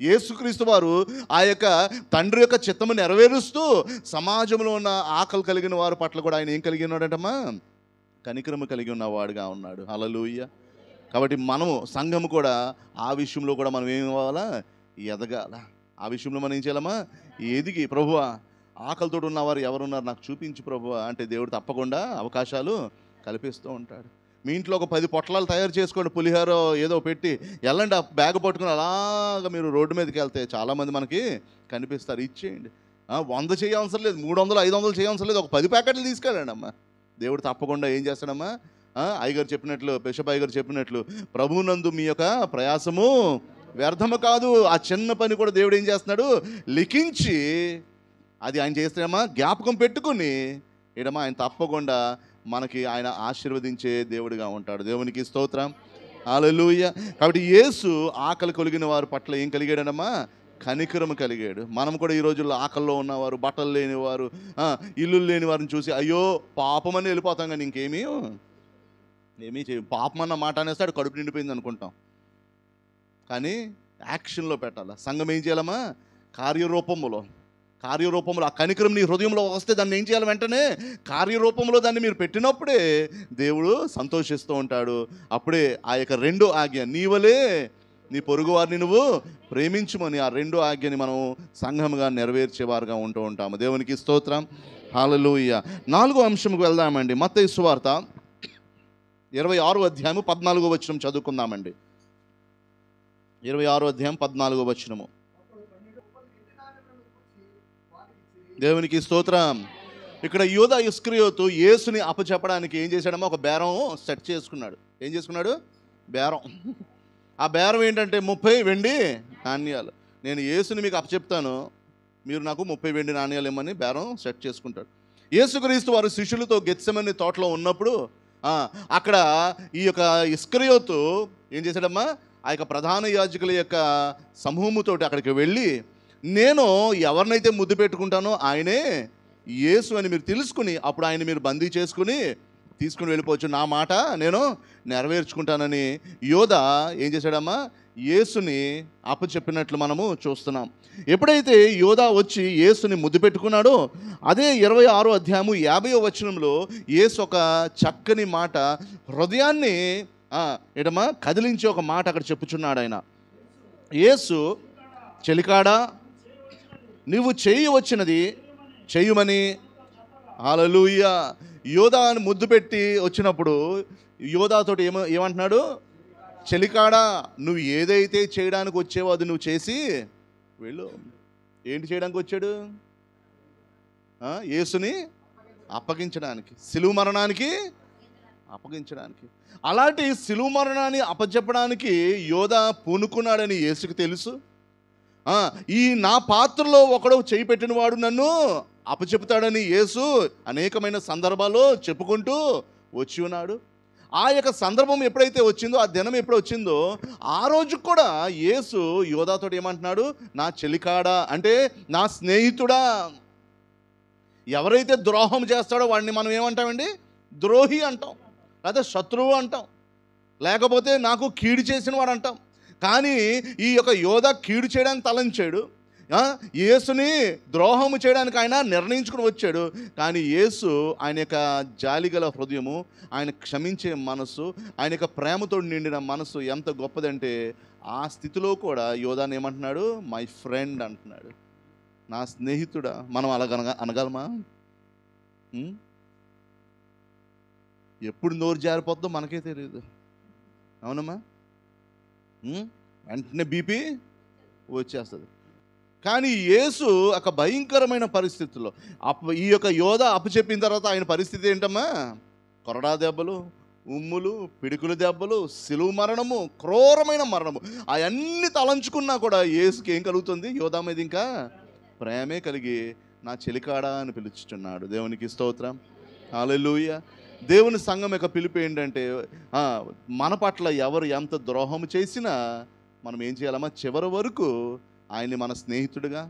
యేసుక్రీస్తు వారు ఆ యొక్క తండ్రి యొక్క చిత్తము నెరవేరుస్తూ సమాజంలో ఉన్న ఆకలి కలిగిన వారి పట్ల కూడా ఆయన ఏం కలిగి ఉన్నాడంటమ్మా, కనికరము కలిగి ఉన్నవాడుగా ఉన్నాడు. హల్లెలూయా. కాబట్టి మనము సంఘము కూడా ఆ విషయంలో కూడా మనం ఏం అవ్వాలా, ఎదగాల. ఆ విషయంలో మనం ఏం చేయాలమ్మా, ఎదిగి ప్రభువా ఆకలితో ఉన్నవారు ఎవరున్నారు నాకు చూపించు ప్రభువా అంటే దేవుడు తప్పకుండా అవకాశాలు కల్పిస్తూ ఉంటాడు. మీ ఇంట్లో ఒక 10 పొట్లాలు తయారు చేసుకోండి, పులిహోర ఏదో పెట్టి వెళ్ళండి. ఆ బ్యాగ్ పట్టుకుని అలాగ మీరు రోడ్డు మీదకి వెళ్తే చాలామంది మనకి కనిపిస్తారు. ఇచ్చేయండి. 100 చేయవసరం లేదు, 300 500 చేయవసరం లేదు, ఒక 10 ప్యాకెట్లు తీసుకెళ్ళండి అమ్మా. దేవుడు తప్పకుండా ఏం చేస్తాడమ్మా, అయ్యగారు చెప్పినట్లు, బిషప్ అయ్యగారు చెప్పినట్లు, ప్రభువునందు మీ యొక్క ప్రయాసము వ్యర్థము కాదు. ఆ చిన్న పని కూడా దేవుడు ఏం చేస్తున్నాడు, లిఖించి అది ఆయన చేస్తాడమ్మా, జ్ఞాపకం పెట్టుకుని ఏడమ్మా ఆయన తప్పకుండా మనకి ఆయన ఆశీర్వదించే దేవుడిగా ఉంటాడు. దేవునికి స్తోత్రం. హల్లెలూయా. కాబట్టి యేసు ఆకలి కలిగిన వారి పట్ల ఏం కలిగాడమ్మా, కనికరము కలిగాడు. మనం కూడా ఈ రోజుల్లో ఆకల్లో ఉన్నవారు, బట్టలు లేనివారు, ఇల్లు లేని వారిని చూసి అయ్యో పాపమని వెళ్ళిపోతాం, కానీ ఇంకేమీ చేయం. పాపం అన్న మాట అనేస్తాడు, కడుపు నిండిపోయింది అనుకుంటాం. కానీ యాక్షన్లో పెట్టాలి. సంఘం ఏం చేయాలమ్మా, కార్యరూపంలో ఆ కనికరం నీ హృదయంలో వస్తే దాన్ని ఏం చేయాలి, వెంటనే కార్యరూపంలో దాన్ని మీరు పెట్టినప్పుడే దేవుడు సంతోషిస్తూ ఉంటాడు. అప్పుడే ఆ యొక్క 2వ ఆజ్ఞ, నీవలే నీ పొరుగు వారిని నువ్వు ప్రేమించుమని, ఆ 2వ ఆజ్ఞని మనం సంఘముగా నెరవేర్చేవారుగా ఉంటూ ఉంటాము. దేవునికి స్తోత్రం. హల్లెలూయా. 4వ అంశంకి వెళ్దామండి. మత్తయి సువార్త 26వ అధ్యాయము 14వ వచనం చదువుకుందామండి. 26వ అధ్యాయం 14వ వచనము. దేవునికి స్తోత్రం. ఇక్కడ యూదా ఇస్కరియోతు యేసుని అప్పచెప్పడానికి ఏం చేశాడమ్మా, ఒక బేరం సెట్ చేసుకున్నాడు. ఏం చేసుకున్నాడు, బేరం. ఆ బేరం ఏంటంటే 30 వెండి నాణ్యాలు. నేను యేసుని మీకు అప్పచెప్తాను, మీరు నాకు 30 వెండి నాణ్యాలు ఇమ్మని బేరం సెట్ చేసుకుంటాడు. యేసుక్రీస్తు వారు శిష్యులతో గెత్సెమనే తోటలో ఉన్నప్పుడు అక్కడ ఈ యొక్క ఇస్కరియోతు ఏం చేశాడమ్మా, ఆ యొక్క ప్రధాన యాజకుల యొక్క సమూహముతోటి అక్కడికి వెళ్ళి, నేను ఎవరినైతే ముద్దు పెట్టుకుంటానో ఆయనే యేసు అని మీరు తెలుసుకుని అప్పుడు ఆయన మీరు బందీ చేసుకుని తీసుకుని వెళ్ళిపోవచ్చు, నా మాట నేను నెరవేర్చుకుంటానని యోధా ఏం చేశాడమ్మా, యేసుని అప్పచెప్పినట్లు మనము చూస్తున్నాం. ఎప్పుడైతే యోధా వచ్చి యేసుని ముద్దు పెట్టుకున్నాడో అదే 26వ అధ్యాయము 50వ వచనంలో యేసు ఒక చక్కని మాట, హృదయాన్ని ఏటమ్మా కదిలించి ఒక మాట అక్కడ చెప్పుచున్నాడు. ఆయన యేసు, చెలికాడా నువ్వు చేయవచ్చినది చెయ్యమని. హల్లెలూయా. యోధాను ముద్దు పెట్టి వచ్చినప్పుడు యోధాతోటి ఏమంటున్నాడు, చెలికాడా నువ్వు ఏదైతే చేయడానికి వచ్చేవో అది నువ్వు చేసి వెళ్ళు. ఏంటి చేయడానికి వచ్చాడు, యేసుని అప్పగించడానికి, సిలువ మరణానికి అప్పగించడానికి. అలాంటి సిలువ మరణాన్ని అప్పచెప్పడానికి యోధా పూనుకున్నాడని యేసుకు తెలుసు. ఈ నా పాత్రలో ఒకడు చేయి పెట్టిన వాడు నన్ను అప్పచెపుతాడని యేసు అనేకమైన సందర్భాల్లో చెప్పుకుంటూ వచ్చి ఉన్నాడు. ఆ యొక్క సందర్భం ఎప్పుడైతే వచ్చిందో, ఆ దినం ఎప్పుడు వచ్చిందో, ఆ రోజు కూడా యేసు యోధాతో ఏమంటున్నాడు, నా చెలికాడా అంటే నా స్నేహితుడా. ఎవరైతే ద్రోహం చేస్తాడో వాడిని మనం ఏమంటామండి, ద్రోహి అంటాం, లేదా శత్రువు అంటాం, లేకపోతే నాకు కీడు చేసిన వాడు అంటాం. కానీ ఈ యొక్క యోధ కీడు చేయడానికి తలంచాడు. యేసుని ద్రోహము చేయడానికి ఆయన నిర్ణయించుకుని వచ్చాడు. కానీ యేసు ఆయన యొక్క జాలిగల హృదయము, ఆయన క్షమించే మనసు, ఆయన యొక్క ప్రేమతో నిండిన మనసు ఎంత గొప్పదంటే ఆ స్థితిలో కూడా యోధాన్ని ఏమంటున్నాడు? మై ఫ్రెండ్ అంటున్నాడు, నా స్నేహితుడా. మనం అలాగ అనగలమా? ఎప్పుడు నోరు జారిపోద్దో మనకే తెలియదు, అవునమ్మా? వెంటనే బీపీ వచ్చేస్తుంది. కానీ యేసు ఒక భయంకరమైన పరిస్థితుల్లో ఈ యొక్క యోధ అప్పచెప్పిన తర్వాత ఆయన పరిస్థితి ఏంటమ్మా? కొరడా దెబ్బలు, ఉమ్ములు, పిడుకులు దెబ్బలు, సిలువ మరణము, క్రూరమైన మరణము. అవన్నీ తలంచుకున్నా కూడా యేసుకి ఏం కలుగుతుంది? యోధా మీద ఇంకా ప్రేమే కలిగి నా చెలికాడా అని పిలుచుతున్నాడు. దేవునికి స్తోత్రం, హల్లెలూయా. దేవుని సంఘం యొక్క పిలుపు ఏంటంటే మన పట్ల ఎవరు ఎంత ద్రోహం చేసినా మనం ఏం చేయాలమ్మా? చివరి వరకు ఆయన్ని మన స్నేహితుడిగా,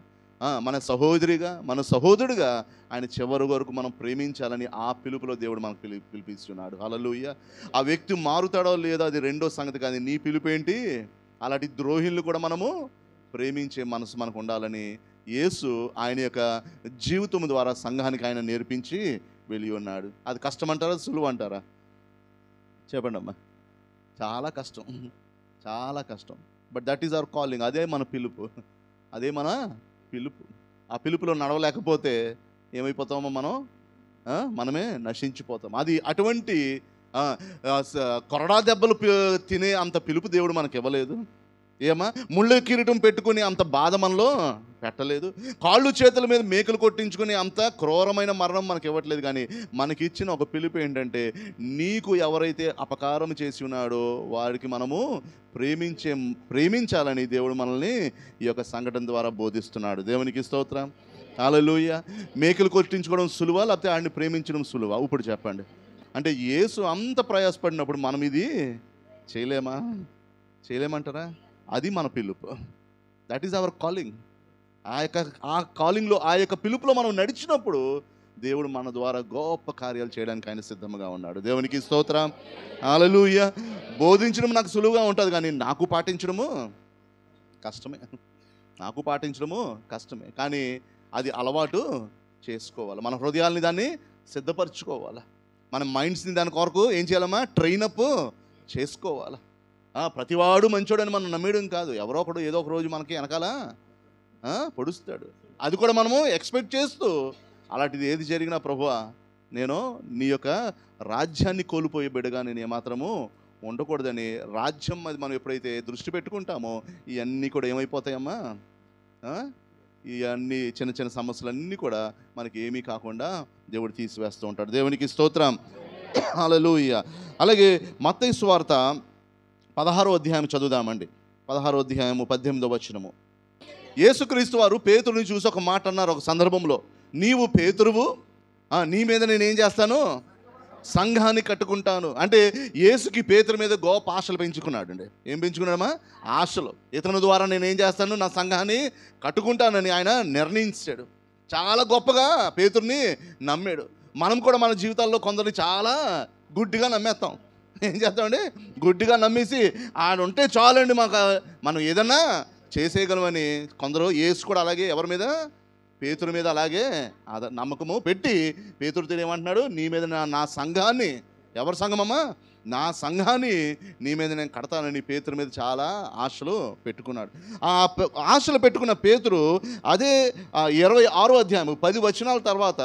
మన సహోదరిగా, మన సహోదరుడిగా ఆయన చివరి వరకు మనం ప్రేమించాలని ఆ పిలుపులో దేవుడు మనకు పిలిపిస్తున్నాడు. హల్లెలూయా. ఆ వ్యక్తి మారుతాడో లేదో అది రెండో సంగతి. కానీ నీ పిలుపు ఏంటి? అలాంటి ద్రోహిల్ని కూడా మనము ప్రేమించే మనసు మనకు ఉండాలని యేసు ఆయన యొక్క జీవితం ద్వారా సంఘానికి ఆయన నేర్పించి వెళ్ళి ఉన్నాడు. అది కష్టం అంటారా, సులువు అంటారా? చెప్పండి అమ్మా. చాలా కష్టం, చాలా కష్టం. But that is our calling. అదే మన పిలుపు, అదే మన పిలుపు. ఆ పిలుపులో నడవలేకపోతే ఏమైపోతామో మనమే నశించిపోతాం. అది అటువంటి కొరడా దెబ్బలు తినే అంత పిలుపు దేవుడు మనకి ఇవ్వలేదు. ఏమా ముళ్ళ కిరీటం పెట్టుకుని అంత బాధ మనలో పెట్టలేదు. కాళ్ళు చేతుల మీద మేకలు కొట్టించుకుని అంత క్రూరమైన మరణం మనకి ఇవ్వట్లేదు. కానీ మనకిచ్చిన ఒక పిలుపు ఏంటంటే నీకు ఎవరైతే అపకారం చేసి ఉన్నాడో వారికి మనము ప్రేమించాలని దేవుడు మనల్ని ఈ యొక్క సంఘటన ద్వారా బోధిస్తున్నాడు. దేవునికి స్తోత్రం, హల్లెలూయా. మేకలు కొట్టించుకోవడం సులువా లేకపోతే ఆయన్ని ప్రేమించడం సులువా? ఇప్పుడు చెప్పండి. అంటే యేసు అంత ప్రయాసపడినప్పుడు మనం ఇది చేయలేమంటారా? అది మన పిలుపు. That is our calling. ఆ కాలింగ్లో, ఆ యొక్క పిలుపులో మనం నడిచినప్పుడు దేవుడు మన ద్వారా గొప్ప కార్యాలు చేయడానికి ఆయన సిద్ధంగా ఉన్నాడు. దేవునికి స్తోత్రం, హల్లెలూయా. బోధించడం నాకు సులువుగా ఉంటుంది, కానీ నాకు పాటించడము కష్టమే. కానీ అది అలవాటు చేసుకోవాలి. మన హృదయాల్ని దాన్ని సిద్ధపరచుకోవాలి. మన మైండ్స్ని దాని కొరకు ఏం చేయాలమ్మా? ట్రైనప్ చేసుకోవాలి. ప్రతివాడు మంచోడని మనం నమ్మేయడం కాదు. ఎవరో ఒకడు ఏదో ఒక రోజు మనకి వెనకాల పొడుస్తాడు. అది కూడా మనము ఎక్స్పెక్ట్ చేస్తూ అలాంటిది ఏది జరిగినా ప్రభువా నేను నీ యొక్క రాజ్యాన్ని కోల్పోయే బిడ్డగా నేను ఏమాత్రము ఉండకూడదని, రాజ్యం అది మనం ఎప్పుడైతే దృష్టి పెట్టుకుంటామో ఇవన్నీ కూడా ఏమైపోతాయమ్మా? ఇవన్నీ చిన్న చిన్న సమస్యలన్నీ కూడా మనకి ఏమీ కాకుండా దేవుడు తీసివేస్తూ ఉంటాడు. దేవునికి స్తోత్రం, హల్లెలూయా. అలాగే మత్తయి సువార్త 16వ అధ్యాయం చదువుదామండి. 16వ అధ్యాయము 18వ వచనము. యేసుక్రీస్తు వారు పేతురుని చూసి ఒక మాట అన్నారు ఒక సందర్భంలో. నీవు పేతురువు, నీ మీద నేనేం చేస్తాను? సంఘాన్ని కట్టుకుంటాను. అంటే యేసుకి పేతురు మీద గొప్ప ఆశలు పెంచుకున్నాడు అండి. ఏం పెంచుకున్నాడమ్మా? ఆశలు. ఇతని ద్వారా నేనేం చేస్తాను? నా సంఘాన్ని కట్టుకుంటానని ఆయన నిర్ణయించాడు. చాలా గొప్పగా పేతురుని నమ్మాడు. మనం కూడా మన జీవితాల్లో కొందరిని చాలా గుడ్డిగా నమ్మేస్తాం. ఏం చేస్తామండి? గుడ్డిగా నమ్మేసి ఆడుంటే చాలండి మనం ఏదన్నా చేసేయగలమని కొందరు. యేసు కూడా అలాగే ఎవరి మీద? పేతురు మీద అలాగే నమ్మకము పెట్టి పేతురుతో ఏమంటున్నాడు? నీ మీద నా సంఘాన్ని, ఎవరి సంఘమమ్మా? నా సంఘాన్ని నీ మీద నేను కడతానని పేతురు మీద చాలా ఆశలు పెట్టుకున్నాడు. ఆ ఆశలు పెట్టుకున్న పేతురు అదే 26వ అధ్యాయము 10 వచనాల తర్వాత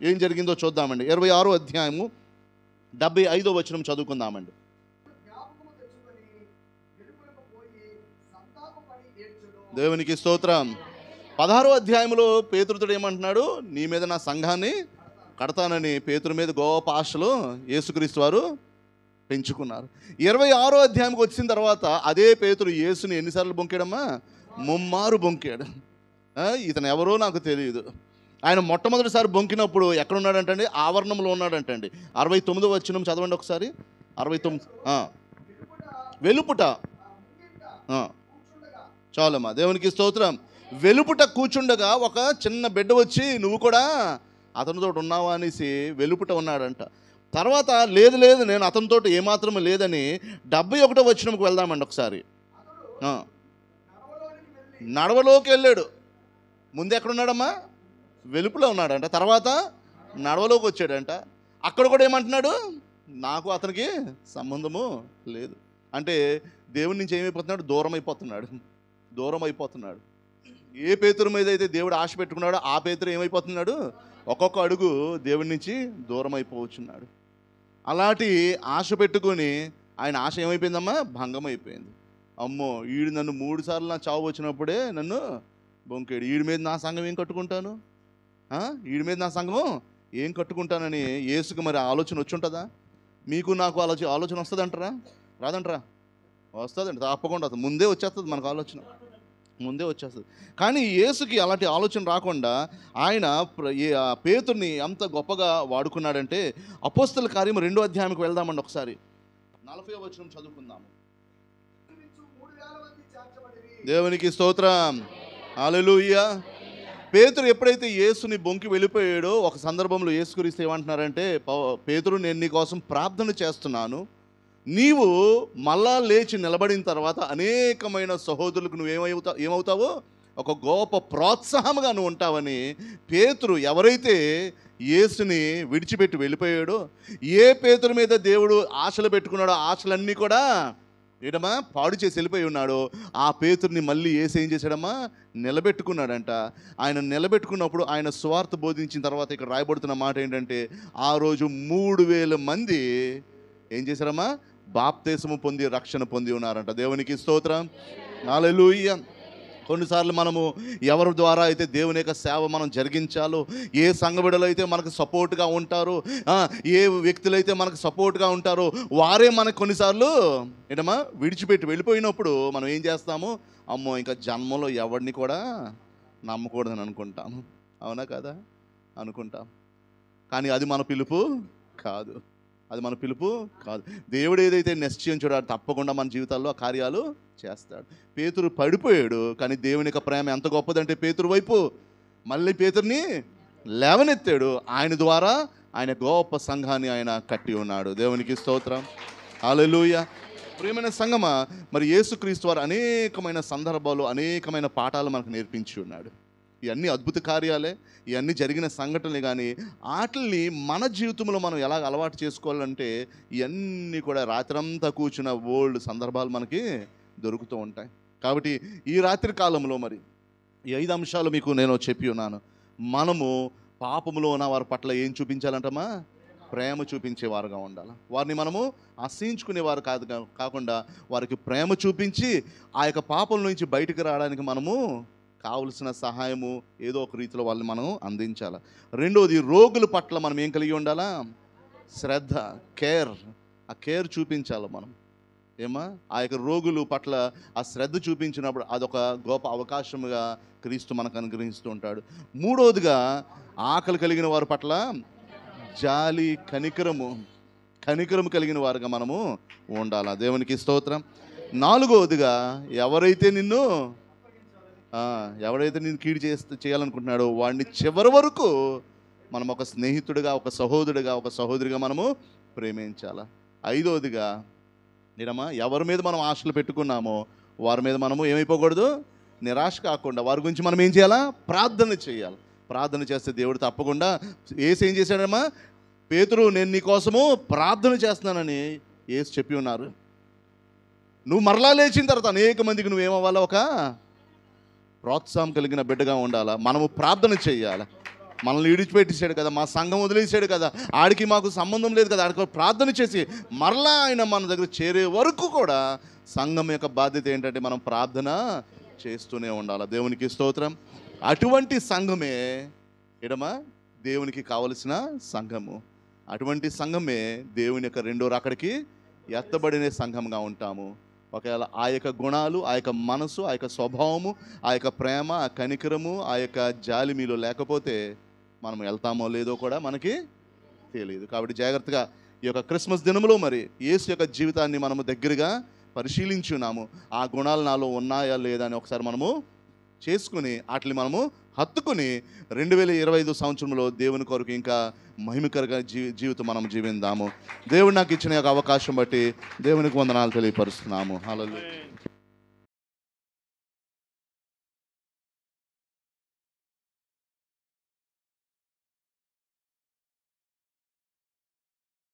ఏం జరిగిందో చూద్దామండి. 26వ అధ్యాయము 75వ వచనం చదువుకుందామండి. దేవునికి స్తోత్రం. 16వ అధ్యాయంలో పేతురుతో ఏమంటున్నాడు? నీ మీద నా సంఘాన్ని కడతానని పేతురు మీద గొప్ప ఆశలు యేసుక్రీస్తు వారు పెంచుకున్నారు. 26వ అధ్యాయంకి వచ్చిన తర్వాత అదే పేతురు యేసుని ఎన్నిసార్లు బొంకాడమ్మా? 3 మారు బొంకాడు. ఇతను ఎవరో నాకు తెలియదు. ఆయన మొట్టమొదటిసారి బొంకినప్పుడు ఎక్కడ ఉన్నాడంటండి? ఆవరణంలో ఉన్నాడంటండి. 69వ వచనం చదవండి ఒకసారి. 69. వెలుపుట. చాలమ్మా, దేవునికి స్తోత్రం. వెలుపుట కూర్చుండగా ఒక చిన్న బిడ్డ వచ్చి నువ్వు కూడా అతనితో ఉన్నావా అనేసి వెలుపుట ఉన్నాడంట. తర్వాత లేదు నేను అతనితో ఏమాత్రం లేదని 71వ వచనంకి వెళ్దామండి ఒకసారి. నడవలోకి వెళ్ళాడు. ముందు ఎక్కడున్నాడమ్మా? వెలుపులో ఉన్నాడంట. తర్వాత నడవలోకి వచ్చాడంట. అక్కడ కూడా ఏమంటున్నాడు? నాకు అతనికి సంబంధము లేదు. అంటే దేవుడి నుంచి ఏమైపోతున్నాడు? దూరం అయిపోతున్నాడు. ఏ పేతురు మీద అయితే దేవుడు ఆశ పెట్టుకున్నాడో ఆ పేతురు ఏమైపోతున్నాడు? ఒక్కొక్క అడుగు దేవుడి నుంచి దూరం అయిపోవచ్చున్నాడు. అలాంటి ఆశ పెట్టుకొని ఆయన ఆశ ఏమైపోయిందమ్మా? భంగం అయిపోయింది. అమ్మో, ఈడు నన్ను 3 సార్లు నా చావు వచ్చినప్పుడే నన్ను బొంకేడు. ఈడి మీద నా సంఘం ఏం కట్టుకుంటాను? ఈడి మీద నా సంఘం ఏం కట్టుకుంటానని యేసుకు మరి ఆలోచన వచ్చి ఉంటుందా? మీకు నాకు ఆలోచన వస్తుందంటారా? రాదంటారా? వస్తుందండి, తప్పకుండా వస్తుంది. ముందే వచ్చేస్తుంది మనకు ఆలోచన, ముందే వచ్చేస్తుంది. కానీ యేసుకి అలాంటి ఆలోచన రాకుండా ఆయన పేతుర్ని ఎంత గొప్పగా వాడుకున్నాడంటే, అపోస్తల కార్యం 2వ అధ్యాయానికి వెళ్దామండి. ఒకసారి 40వ వచనం చదువుకుందాము. దేవునికి స్తోత్రం, హల్లెలూయా. పేతురు ఎప్పుడైతే యేసుని బొంకి వెళ్ళిపోయాడో, ఒక సందర్భంలో యేసుక్రీస్తు ఏమంటున్నారంటే, పేతురు, నేను నీ కోసం ప్రార్థన చేస్తున్నాను, నీవు మళ్ళా లేచి నిలబడిన తర్వాత అనేకమైన సహోదరులకు ఏమవుతావో ఒక గొప్ప ప్రోత్సాహంగా నువ్వు ఉంటావని. పేతురు ఎవరైతే యేసుని విడిచిపెట్టి వెళ్ళిపోయాడో, ఏ పేతురు మీద దేవుడు ఆశలు పెట్టుకున్నాడో ఆశలన్నీ కూడా ఏడమ్మా పాడు చేసి వెళ్ళిపోయి ఉన్నాడో, ఆ పేతుర్ని మళ్ళీ ఏం చేశాడమ్మా? నిలబెట్టుకున్నాడంట. ఆయన నిలబెట్టుకున్నప్పుడు ఆయన సువార్త బోధించిన తర్వాత ఇక్కడ రాయబడుతున్న మాట ఏంటంటే, ఆ రోజు 3000 మంది ఏం చేశారమ్మా? బాప్తిసము పొంది రక్షణ పొంది ఉన్నారంట. దేవునికి స్తోత్రం, హల్లెలూయా. కొన్నిసార్లు మనము ఎవరి ద్వారా అయితే దేవుని యొక్క సేవ మనం జరిగించాలో, ఏ సంఘ బిడ్డలు అయితే మనకు సపోర్ట్గా ఉంటారో, ఏ వ్యక్తులైతే మనకు సపోర్ట్గా ఉంటారో వారే మనకు కొన్నిసార్లు ఏంటమ్మా విడిచిపెట్టి వెళ్ళిపోయినప్పుడు మనం ఏం చేస్తాము? అమ్మో, ఇంకా జన్మలో ఎవరిని కూడా నమ్మకూడదని అనుకుంటాము. అవునా కదా? అనుకుంటాం. కానీ అది మన పిలుపు కాదు, అది మన పిలుపు కాదు. దేవుడు ఏదైతే నిశ్చయించాడో తప్పకుండా మన జీవితాల్లో ఆ కార్యాలు చేస్తాడు. పేతురు పడిపోయాడు, కానీ దేవుని యొక్క ప్రేమ ఎంత గొప్పదంటే పేతురు వైపు మళ్ళీ పేతుర్ని లేవనెత్తాడు. ఆయన ద్వారా ఆయన గొప్ప సంఘాన్ని ఆయన కట్టి ఉన్నాడు. దేవునికి స్తోత్రం, హల్లెలూయా. ప్రియమైన సంఘమా, మరి యేసుక్రీస్తు వారు అనేకమైన సందర్భాలు అనేకమైన పాఠాలు మనకు నేర్పించి ఉన్నాడు. ఇవన్నీ అద్భుత కార్యాలే, ఇవన్నీ జరిగిన సంఘటనలే. కానీ వాటిని మన జీవితంలో మనం ఎలా అలవాటు చేసుకోవాలంటే, ఇవన్నీ కూడా రాత్రంతా కూర్చున్న ఓల్డ్ సందర్భాలు మనకి దొరుకుతూ ఉంటాయి. కాబట్టి ఈ రాత్రి కాలంలో మరి ఈ 5 అంశాలు మీకు నేను చెప్పి ఉన్నాను. మనము పాపములో ఉన్న వారి పట్ల ఏం చూపించాలంటమ్మా? ప్రేమ చూపించేవారుగా ఉండాలి. వారిని మనము అసహించుకునేవారు కాకుండా వారికి ప్రేమ చూపించి ఆ యొక్క పాపం నుంచి బయటకు రావడానికి మనము కావలసిన సహాయము ఏదో ఒక రీతిలో వాళ్ళని మనం అందించాలి. రెండోది, రోగుల పట్ల మనం ఏం కలిగి ఉండాలా? శ్రద్ధ, ఆ కేర్ చూపించాలి మనం. ఆ యొక్క రోగుల పట్ల ఆ శ్రద్ధ చూపించినప్పుడు అదొక గొప్ప అవకాశముగా క్రీస్తు మనకు అనుగ్రహిస్తూ ఉంటాడు. మూడోదిగా, ఆకలి కలిగిన వారి పట్ల జాలి, కనికరము కలిగిన వారుగా మనము ఉండాలి. దేవునికి స్తోత్రం. నాలుగవదిగా, ఎవరైతే నిన్ను కీడు చేయాలనుకుంటున్నాడో వాడిని చివరి వరకు మనం ఒక స్నేహితుడిగా, ఒక సహోదరుడిగా, ఒక సహోదరిగా మనము ప్రేమించాలి. ఐదవదిగా, ఎవరి మీద మనం ఆశలు పెట్టుకున్నామో వారి మీద మనము ఏమైపోకూడదు? నిరాశ కాకుండా వారి గురించి మనం ఏం చేయాలా? ప్రార్థన చేయాలి. ప్రార్థన చేస్తే దేవుడు తప్పకుండా ఏం చేశాడమ్మా? పేతురు, నేను నీ కోసము ప్రార్థన చేస్తున్నానని యేసు చెప్పి ఉన్నారు. నువ్వు మరలా లేచిన తర్వాత అనేక మందికి నువ్వేమవ్వాలా? ఒక ప్రోత్సాహం కలిగిన బిడ్డగా ఉండాలా. మనము ప్రార్థన చేయాలి. మనల్ని విడిచిపెట్టేశాడు కదా, మా సంఘం వదిలేసాడు కదా, ఆడికి మాకు సంబంధం లేదు కదా, ఆడికి ప్రార్థన చేసి మరలా ఆయన మన దగ్గర చేరే వరకు కూడా సంఘం యొక్క బాధ్యత ఏంటంటే మనం ప్రార్థన చేస్తూనే ఉండాలి. దేవునికి స్తోత్రం. అటువంటి సంఘమే దేవునికి కావలసిన సంఘము. అటువంటి సంఘమే దేవుని యొక్క రెండో రాకడికి ఎత్తబడిన సంఘంగా ఉంటాము. ఒకవేళ ఆ యొక్క గుణాలు, ఆ యొక్క మనసు, ఆ యొక్క స్వభావము, ఆ యొక్క ప్రేమ, ఆ కనికరము, ఆ యొక్క జాలి మీలో లేకపోతే మనం వెళ్తామో లేదో కూడా మనకి తెలియదు. కాబట్టి జాగ్రత్తగా ఈ యొక్క క్రిస్మస్ దినంలో మరి యేసు యొక్క జీవితాన్ని మనము దగ్గరగా పరిశీలించున్నాము. ఆ గుణాలు నాలో ఉన్నాయా లేదా అని ఒకసారి మనము చేసుకుని వాటిని మనము హత్తుకుని 2025 సంవత్సరంలో దేవుని కొరకు ఇంకా మహిమకరంగా జీవితం మనం జీవిందాము. దేవుడు నాకు ఇచ్చిన యొక్క అవకాశం బట్టి దేవునికి వందనాలు తెలియపరుస్తున్నాము. హల్లెలూయా.